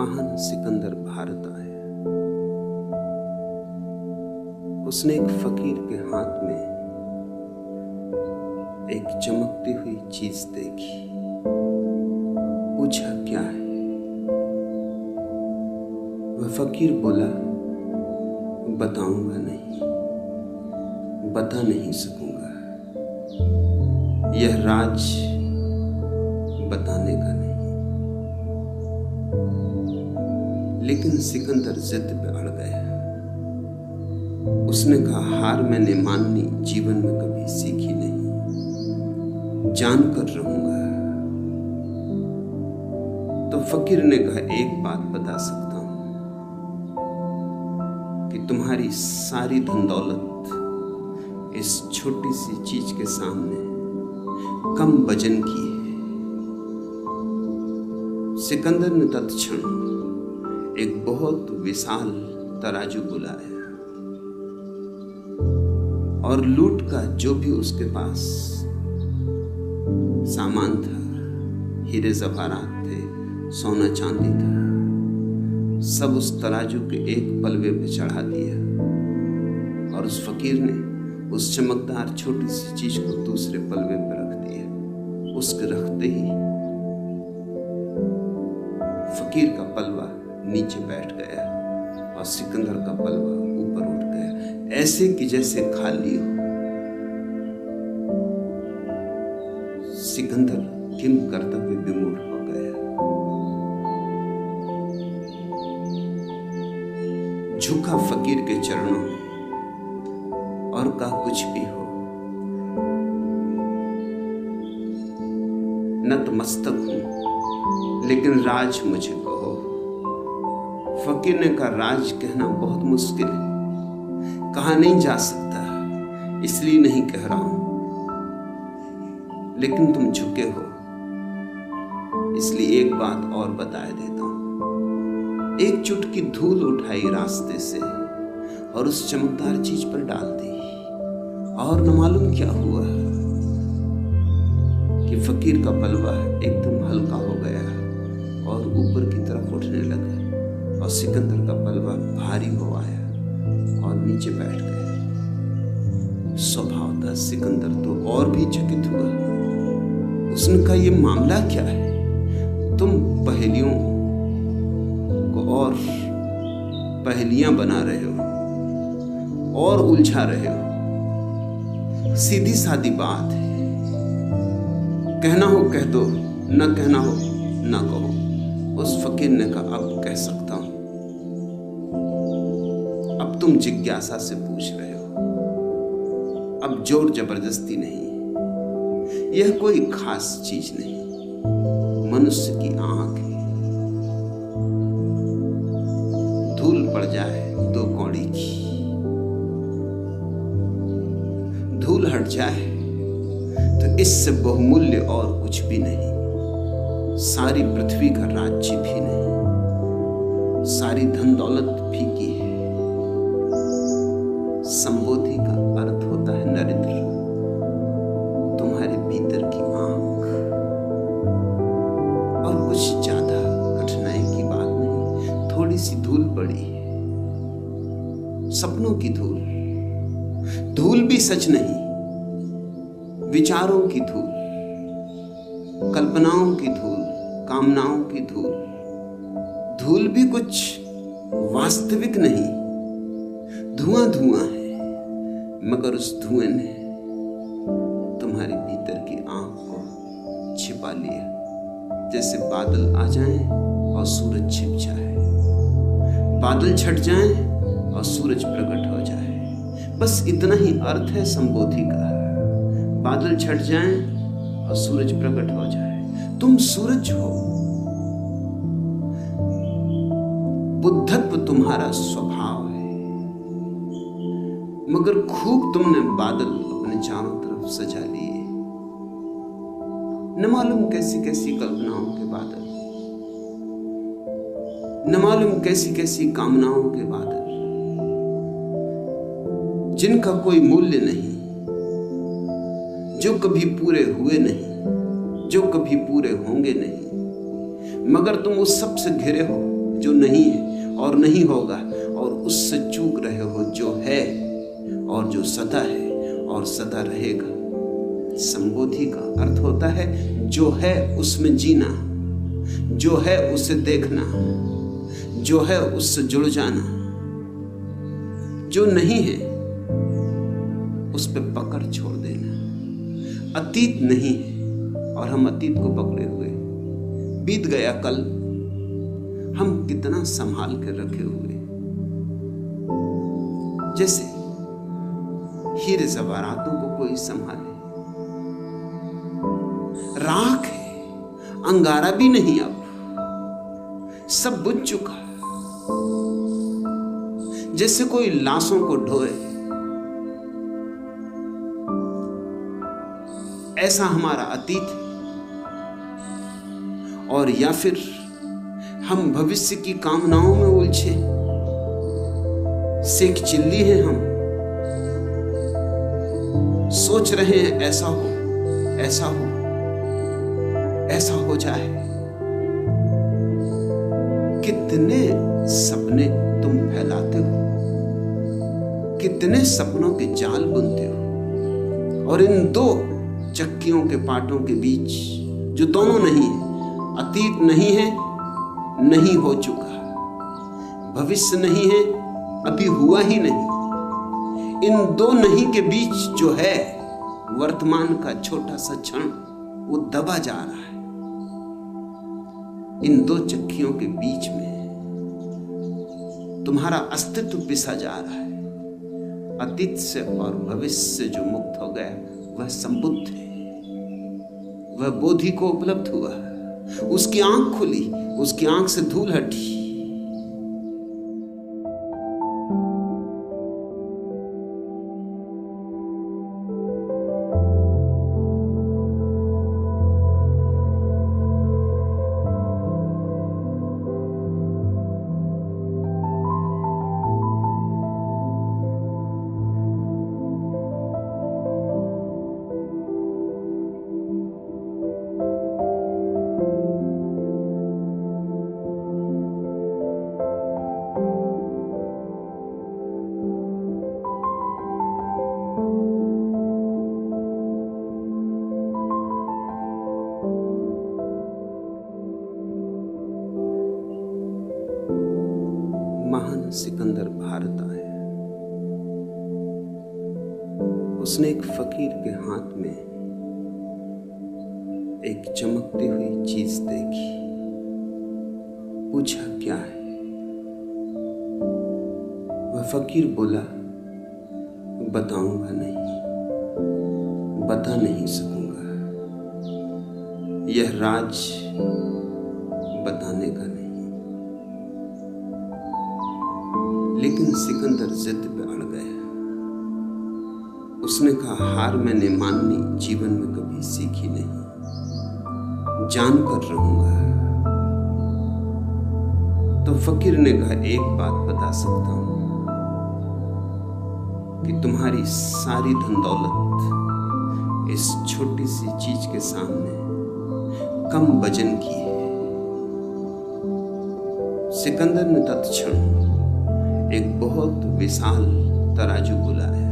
महान सिकंदर भारत आया। उसने एक फकीर के हाथ में एक चमकती हुई चीज देखी। पूछा, क्या है? वह फकीर बोला, बताऊंगा नहीं, बता नहीं सकूंगा। यह राज बताने का नहीं। लेकिन सिकंदर जिद पे अड़ गया। उसने कहा, हार मैंने माननी जीवन में कभी सीखी नहीं, जानकर रहूंगा। तो फकीर ने कहा, एक बात बता सकता हूं कि तुम्हारी सारी धन दौलत इस छोटी सी चीज के सामने कम वजन की है। सिकंदर ने तत्क्षण एक बहुत विशाल तराजू बुलाया और लूट का जो भी उसके पास सामान था, हीरे जवाहरात थे, सोना चांदी था, सब उस तराजू के एक पलवे पे चढ़ा दिया और उस फकीर ने उस चमकदार छोटी सी चीज को दूसरे पलवे पर रख दिया। उसके रखते ही फकीर का पलवा नीचे बैठ गया और सिकंदर का पलवा ऊपर उठ गया, ऐसे कि जैसे खाली हो। सिकंदर किम कर्तव्य विमूढ़ हो गया। झुका फकीर के चरणों में और कहा, कुछ भी हो, नतमस्तक हूं, लेकिन राज मुझे कहो। फकीर ने कहा, राज कहना बहुत मुश्किल है, कहा नहीं जा सकता, इसलिए नहीं कह रहा हूं। लेकिन तुम झुके हो, इसलिए एक बात और बता देता हूं। एक चुटकी धूल उठाई रास्ते से और उस चमकदार चीज पर डाल दी, और न मालूम क्या हुआ कि फकीर का पलवा एकदम हल्का हो गया और ऊपर की तरफ उठने लगा और सिकंदर का पलवा भारी हो आया और नीचे बैठ गया। स्वभाव था सिकंदर तो और भी चकित हुआ। उसने कहा, यह मामला क्या है? तुम पहेलियों को और पहेलियां बना रहे हो और उलझा रहे हो। सीधी सादी बात है, कहना हो कह दो, न कहना हो न कहो। उस फकीर ने कहा, अब कह सकता हूं। अब तुम जिज्ञासा से पूछ रहे हो, अब जोर जबरदस्ती नहीं। यह कोई खास चीज नहीं, मनुष्य की आंख है। धूल पड़ जाए 2 कौड़ी की, धूल हट जाए तो इससे बहुमूल्य और कुछ भी नहीं। सारी पृथ्वी का राज्य भी नहीं, सारी धन दौलत फीकी है। संबोधि का अर्थ होता है नरेंद्र, तुम्हारे भीतर की आंख। और कुछ ज्यादा कठिनाई की बात नहीं, थोड़ी सी धूल पड़ी है, सपनों की धूल। धूल भी सच नहीं, विचारों की धूल, कल्पनाओं की धूल, कामनाओं की धूल। धूल भी कुछ वास्तविक नहीं, धुआं धुआं है, मगर उस धुएं ने तुम्हारे भीतर की आंख को छिपा लिया। जैसे बादल आ जाएं और सूरज छिप जाए, बादल छट जाएं और सूरज प्रकट हो जाए। बस इतना ही अर्थ है संबोधि का। बादल छट जाएं और सूरज प्रकट हो जाए। तुम सूरज हो, बुद्धत्व तुम्हारा स्वभाव है, मगर खूब तुमने बादल अपने चारों तरफ सजा लिए। न मालूम कैसी कैसी कल्पनाओं के बादल, न मालूम कैसी कैसी कामनाओं के बादल, जिनका कोई मूल्य नहीं, जो कभी पूरे हुए नहीं, जो कभी पूरे होंगे नहीं, मगर तुम उस सब से घिरे हो जो नहीं है और नहीं होगा, और उससे चूक रहे हो जो है और जो सदा है और सदा रहेगा। संबोधि का अर्थ होता है जो है उसमें जीना, जो है उसे देखना, जो है उससे जुड़ जाना। जो नहीं है उस पे पकड़ छोड़ देना। अतीत नहीं है और हम अतीत को पकड़े हुए। बीत गया कल, हम कितना संभाल कर रखे हुए, जैसे हीरे जवाहरातों को कोई संभाले। राख है, अंगारा भी नहीं, अब सब बुझ चुका। जैसे कोई लाशों को ढोए, ऐसा हमारा अतीत है। और या फिर हम भविष्य की कामनाओं में उलझे, सेक चिल्ली हैं हम, सोच रहे हैं ऐसा हो, ऐसा हो, ऐसा हो जाए। कितने सपने तुम फैलाते हो, कितने सपनों के जाल बुनते हो, और इन दो चक्कियों के पाटों के बीच जो दोनों नहीं है, अतीत नहीं है, नहीं हो चुका, भविष्य नहीं है, अभी हुआ ही नहीं, इन दो नहीं के बीच जो है वर्तमान का छोटा सा क्षण, वो दबा जा रहा है। इन दो चक्कियों के बीच में तुम्हारा अस्तित्व पिसा जा रहा है। अतीत से और भविष्य से जो मुक्त हो गया वह संबुद्ध है, वह बोधि को उपलब्ध हुआ, उसकी आंख खुली, उसकी आंख से धूल हटी। महान सिकंदर भारत आया। उसने एक फकीर के हाथ में एक चमकती हुई चीज देखी, पूछा क्या है? वह फकीर बोला, बताऊंगा नहीं, बता नहीं सकूंगा, यह राज बताने का नहीं। लेकिन सिकंदर जिद पे अड़ गया। उसने कहा, हार मैंने माननी जीवन में कभी सीखी नहीं, जानकर रहूंगा। तो फकीर ने कहा, एक बात बता सकता हूं कि तुम्हारी सारी धन दौलत इस छोटी सी चीज के सामने कम वजन की है। सिकंदर ने तत्क्षण एक बहुत विशाल तराजू बुलाया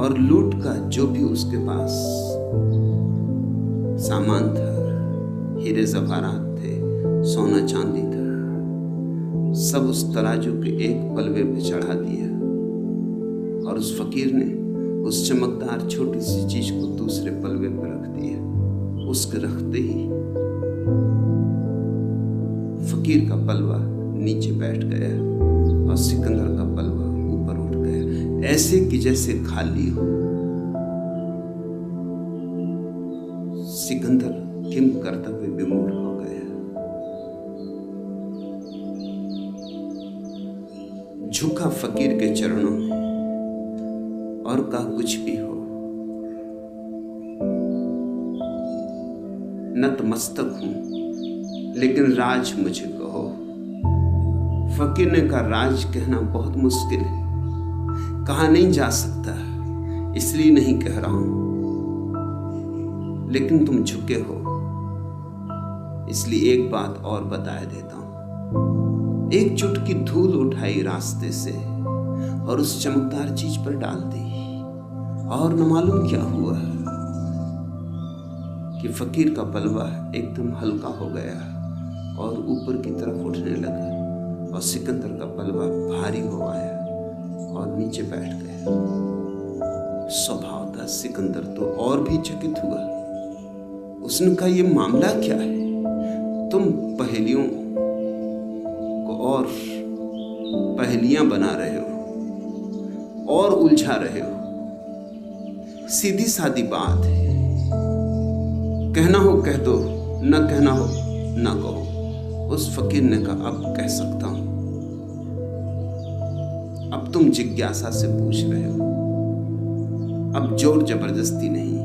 और लूट का जो भी उसके पास सामान था, हीरे जवाहरात थे, सोना चांदी था, सब उस तराजू के एक पलवे पे चढ़ा दिया। और उस फकीर ने उस चमकदार छोटी सी चीज को दूसरे पलवे पर रख दिया। उसके रखते ही फकीर का पलवा नीचे बैठ गया और सिकंदर का पलवा ऊपर उठ गया, ऐसे कि जैसे खाली हो। सिकंदर किम कर्तव्य विमूढ़ हो गया। झुका फकीर के चरणों में और कहा, कुछ भी हो, नतमस्तक हूं, लेकिन राज मुझे कहो। फकीर ने कहा, राज कहना बहुत मुश्किल है, कहा नहीं जा सकता, इसलिए नहीं कह रहा हूं, लेकिन तुम झुके हो, इसलिए एक बात और बताए देता हूं। एक चुटकी धूल उठाई रास्ते से और उस चमकदार चीज पर डाल दी, और न मालूम क्या हुआ कि फकीर का पलवा एकदम हल्का हो गया और ऊपर की तरफ उठने लगा, और सिकंदर का पलवा भारी हो आया और नीचे बैठ गया। स्वभाव था सिकंदर तो और भी चकित हुआ। उसने कहा, ये मामला क्या है? तुम पहेलियों को और पहेलियां बना रहे हो और उलझा रहे हो। सीधी सादी बात है, कहना हो कह दो, न कहना हो न कहो। उस फकीर ने कहा, अब कह सकता हूं। अब तुम जिज्ञासा से पूछ रहे हो, अब जोर जबरदस्ती नहीं।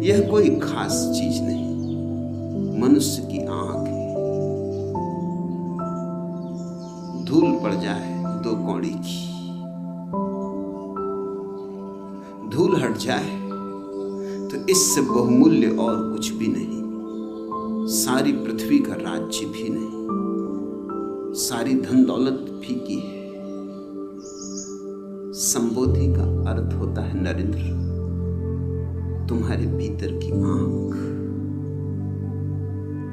यह कोई खास चीज नहीं, मनुष्य की आंख है। धूल पड़ जाए 2 कौड़ी की, धूल हट जाए तो इससे बहुमूल्य और कुछ भी नहीं। सारी पृथ्वी का राज्य भी नहीं, सारी धन दौलत फीकी है। संबोधि का अर्थ होता है नरेंद्र, तुम्हारे भीतर की आंख।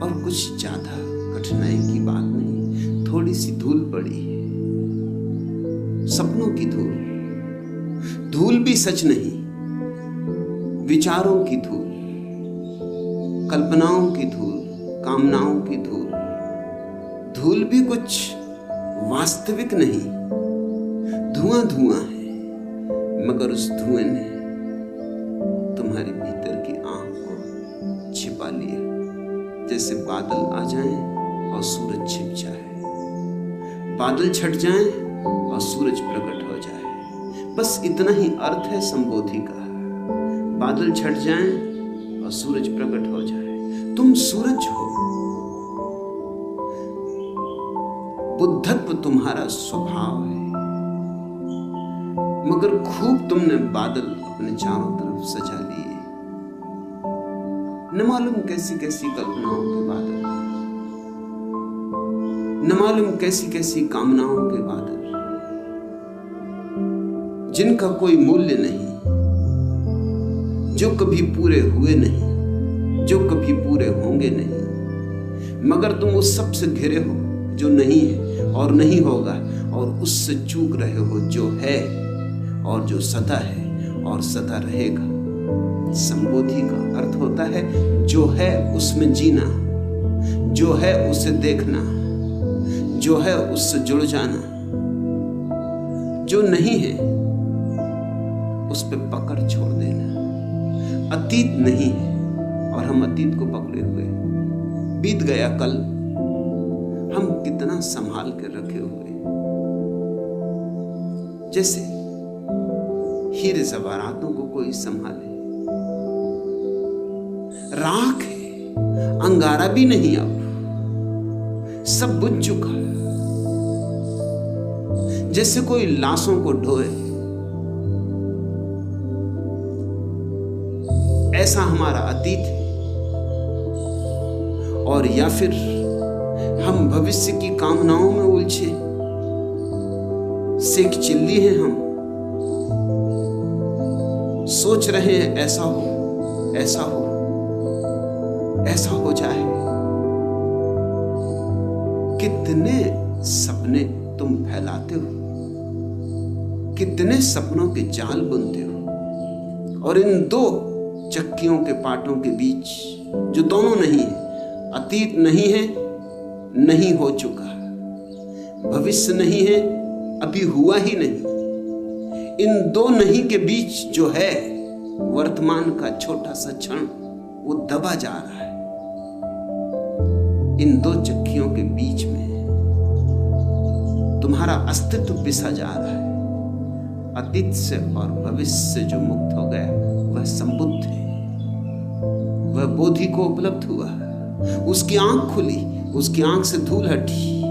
और कुछ ज्यादा कठिनाई की बात नहीं, थोड़ी सी धूल पड़ी है, सपनों की धूल। धूल भी सच नहीं, विचारों की धूल, कल्पनाओं की धूल, कामनाओं की धूल। धूल भी कुछ वास्तविक नहीं, धुआं धुआं है। मगर उस धुएं ने तुम्हारे भीतर की आंख को छिपा लिया, जैसे बादल आ जाएं और सूरज छिप जाए, बादल छट जाएं और सूरज प्रकट हो जाए। बस इतना ही अर्थ है संबोधि का। बादल छट जाएं और सूरज प्रकट हो जाए। तुम सूरज हो, बुद्धत्व तुम्हारा स्वभाव है। मगर खूब तुमने बादल अपने चारों तरफ सजा लिए, न मालूम कैसी कैसी कल्पनाओं के बादल, न मालूम कैसी कैसी कामनाओं के बादल, जिनका कोई मूल्य नहीं, जो कभी पूरे हुए नहीं, जो कभी पूरे होंगे नहीं। मगर तुम उस सब से घिरे हो जो नहीं है और नहीं होगा, और उससे चूक रहे हो जो है और जो सदा है और सदा रहेगा। संबोधि का अर्थ होता है जो है उसमें जीना, जो है उसे देखना, जो है उससे जुड़ जाना। जो नहीं है उस पे पकड़ छोड़ देना। अतीत नहीं है और हम अतीत को पकड़े हुए। बीत गया कल, हम कितना संभाल कर रखे हुए, जैसे हीरे जवाहरातों को कोई संभाले। राख है, अंगारा भी नहीं, अब सब बुझ चुका है। जैसे कोई लाशों को ढोए, ऐसा हमारा अतीत है। और या फिर हम भविष्य की कामनाओं में उलझे, सेक चिल्ली हैं हम, सोच रहे हैं ऐसा हो, ऐसा हो, ऐसा हो जाए। कितने सपने तुम फैलाते हो, कितने सपनों के जाल बुनते हो, और इन 2 चक्कियों के पाटों के बीच जो दोनों नहीं है, अतीत नहीं है, नहीं हो चुका, भविष्य नहीं है, अभी हुआ ही नहीं, इन 2 नहीं के बीच जो है वर्तमान का छोटा सा क्षण, वो दबा जा रहा है। इन 2 चक्कियों के बीच में तुम्हारा अस्तित्व पिसा जा रहा है। अतीत से और भविष्य से जो मुक्त हो गया वह संबुद्ध है, वह बोधि को उपलब्ध हुआ, उसकी आंख खुली, उसकी आंख से धूल हटी।